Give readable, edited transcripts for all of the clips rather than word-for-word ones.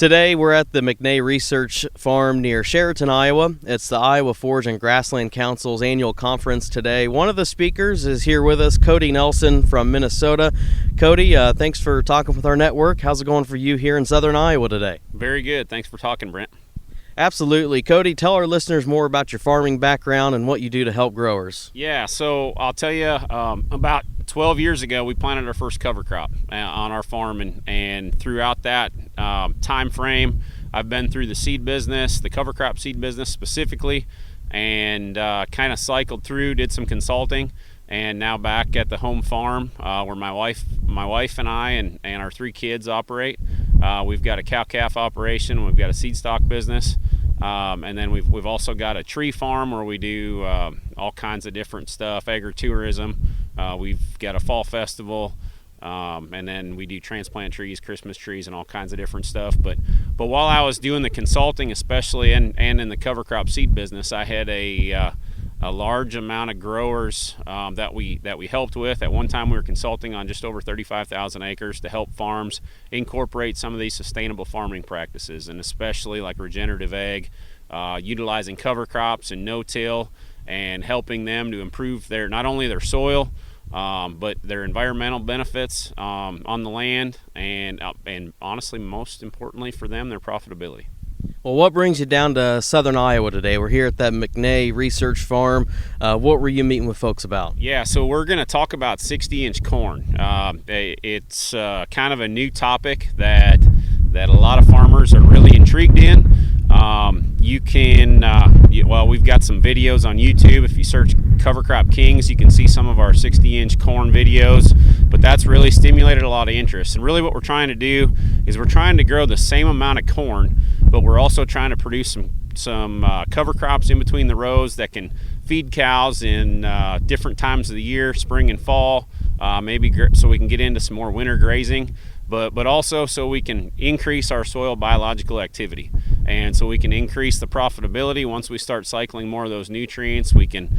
Today we're at the McNay Research Farm near Sheraton, Iowa. It's the Iowa Forage and Grassland Council's annual conference today. One of the speakers is here with us, Cody Nelson from Minnesota. Cody, thanks for talking with our network. How's it going for you here in southern Iowa today? Very good. Thanks for talking, Brent. Absolutely. Cody, tell our listeners more about your farming background and what you do to help growers. Yeah, so I'll tell you, about 12 years ago, we planted our first cover crop on our farm, and throughout that time frame, I've been through the seed business, the cover crop seed business specifically, and kind of cycled through, did some consulting, and now back at the home farm where my wife and I and our 3 kids operate. We've got a cow-calf operation, we've got a seed stock business, and then we've also got a tree farm where we do all kinds of different stuff, agritourism. We've got a fall festival, and then we do transplant trees, Christmas trees, and all kinds of different stuff. But while I was doing the consulting, especially and in the cover crop seed business, I had a large amount of growers that we helped with. At one time, we were consulting on just over 35,000 acres to help farms incorporate some of these sustainable farming practices, and especially like regenerative ag, utilizing cover crops and no-till, and helping them to improve not only their soil, but their environmental benefits on the land, and honestly, most importantly for them, their profitability. Well, what brings you down to southern Iowa today? We're here at that McNay Research Farm. What were you meeting with folks about? Yeah, so we're going to talk about 60-inch corn. It's kind of a new topic that a lot of farmers are really intrigued in. You can, we've got some videos on YouTube. If you search Cover Crop Kings, you can see some of our 60-inch corn videos, but that's really stimulated a lot of interest. And really what we're trying to do is we're trying to grow the same amount of corn, but we're also trying to produce some cover crops in between the rows that can feed cows in different times of the year, spring and fall, maybe so we can get into some more winter grazing, but also so we can increase our soil biological activity, and so we can increase the profitability. Once we start cycling more of those nutrients, we can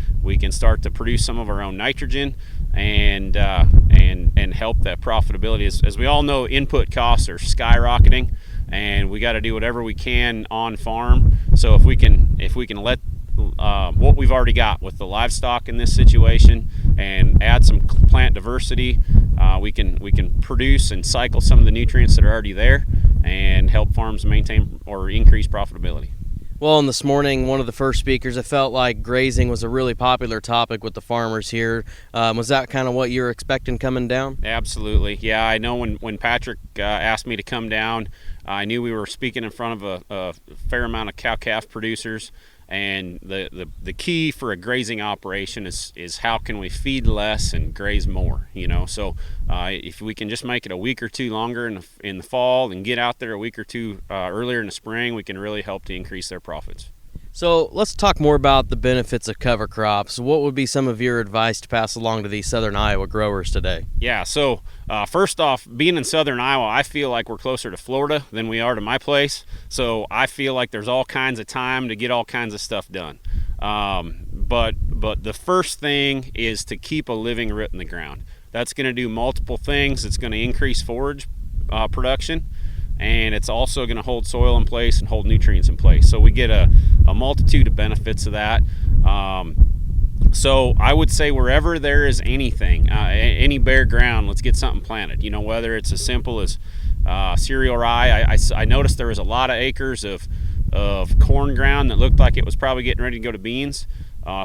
start to produce some of our own nitrogen and help that profitability. As we all know, input costs are skyrocketing, and we got to do whatever we can on farm. So if we can let what we've already got with the livestock in this situation and add some plant diversity, we can produce and cycle some of the nutrients that are already there and help farms maintain or increase profitability. Well, and this morning, one of the first speakers, it felt like grazing was a really popular topic with the farmers here. Was that kind of what you were expecting coming down? Absolutely. Yeah, I know when Patrick asked me to come down, I knew we were speaking in front of a fair amount of cow-calf producers. And the key for a grazing operation is how can we feed less and graze more, so if we can just make it a week or two longer in the fall and get out there a week or two earlier in the spring, we can really help to increase their profits. So let's talk more about the benefits of cover crops. What would be some of your advice to pass along to these southern Iowa growers today? Yeah, so first off, being in southern Iowa, I feel like we're closer to Florida than we are to my place. So I feel like there's all kinds of time to get all kinds of stuff done. But the first thing is to keep a living root in the ground. That's going to do multiple things. It's going to increase forage production, and it's also going to hold soil in place and hold nutrients in place. So we get a multitude of benefits of that. So I would say wherever there is anything, any bare ground, let's get something planted. Whether it's as simple as cereal rye. I noticed there was a lot of acres of corn ground that looked like it was probably getting ready to go to beans.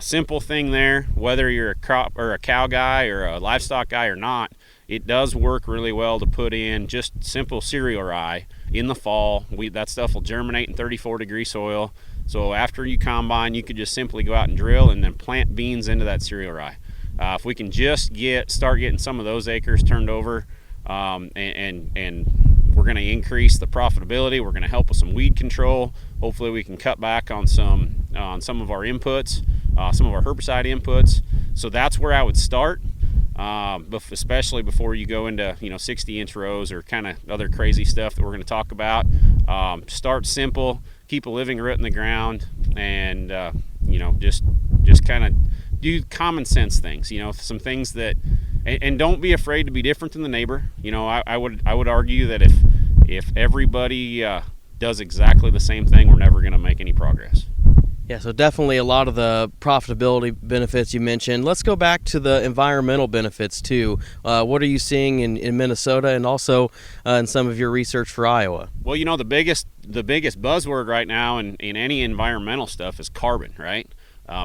Simple thing there, whether you're a crop or a cow guy or a livestock guy or not, it does work really well to put in just simple cereal rye in the fall. That stuff will germinate in 34-degree soil. So after you combine, you could just simply go out and drill and then plant beans into that cereal rye. If we can just start getting some of those acres turned over, and we're going to increase the profitability. We're going to help with some weed control. Hopefully we can cut back on some of our inputs, some of our herbicide inputs. So that's where I would start. Especially before you go into 60-inch rows or kind of other crazy stuff that we're going to talk about. Start simple, keep a living root in the ground, and just kind of do common sense things. Some things that, and don't be afraid to be different than the neighbor. I would argue that if everybody does exactly the same thing, we're never going to make any progress. Yeah, so definitely a lot of the profitability benefits you mentioned. Let's go back to the environmental benefits too. What are you seeing in Minnesota and also in some of your research for Iowa? Well, the biggest buzzword right now in any environmental stuff is carbon, right?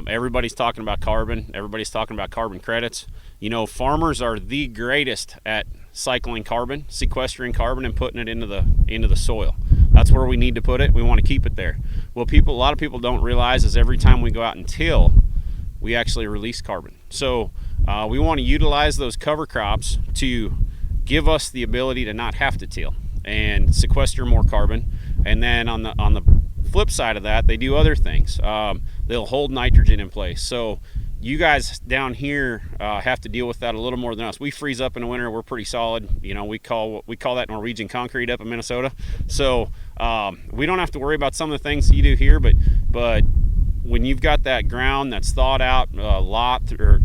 Everybody's talking about carbon. Everybody's talking about carbon credits. Farmers are the greatest at cycling carbon, sequestering carbon, and putting it into the soil. That's where we need to put it. We want to keep it there. Well, a lot of people don't realize is every time we go out and till, we actually release carbon. So we want to utilize those cover crops to give us the ability to not have to till and sequester more carbon. And then on the flip side of that, they do other things. They'll hold nitrogen in place. So you guys down here have to deal with that a little more than us. We freeze up in the winter. We're pretty solid. We call that Norwegian concrete up in Minnesota. So we don't have to worry about some of the things you do here. But when you've got that ground that's thawed out a lot, or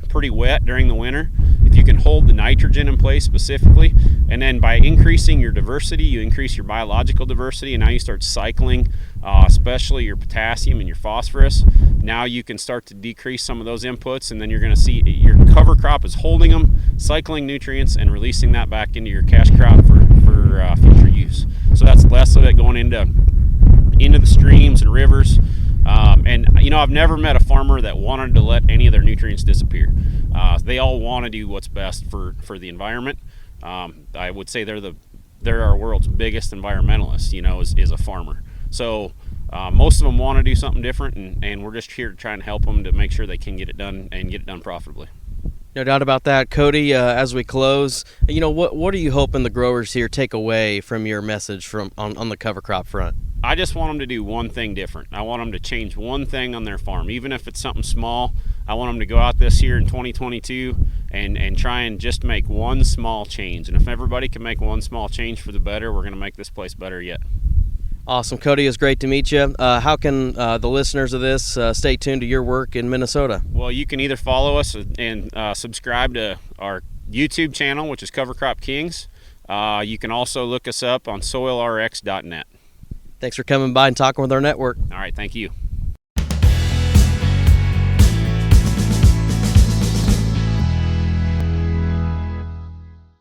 pretty wet during the winter, if you can hold the nitrogen in place specifically, and then by increasing your diversity, you increase your biological diversity, and now you start cycling especially your potassium and your phosphorus. Now you can start to decrease some of those inputs, and then you're going to see your cover crop is holding them, cycling nutrients, and releasing that back into your cash crop for future use. So that's less of it going into the streams and rivers. I've never met a farmer that wanted to let any of their nutrients disappear. They all want to do what's best for the environment. I would say they're our world's biggest environmentalist, is a farmer. So most of them want to do something different, and we're just here to try and help them to make sure they can get it done and get it done profitably. No doubt about that. Cody, as we close, what are you hoping the growers here take away from your message on the cover crop front? I just want them to do one thing different. I want them to change one thing on their farm, even if it's something small. I want them to go out this year in 2022 and try and just make one small change. And if everybody can make one small change for the better, we're going to make this place better yet. Awesome. Cody, it was great to meet you. How can the listeners of this stay tuned to your work in Minnesota? Well, you can either follow us and subscribe to our YouTube channel, which is Cover Crop Kings. You can also look us up on soilrx.net. Thanks for coming by and talking with our network. All right, thank you.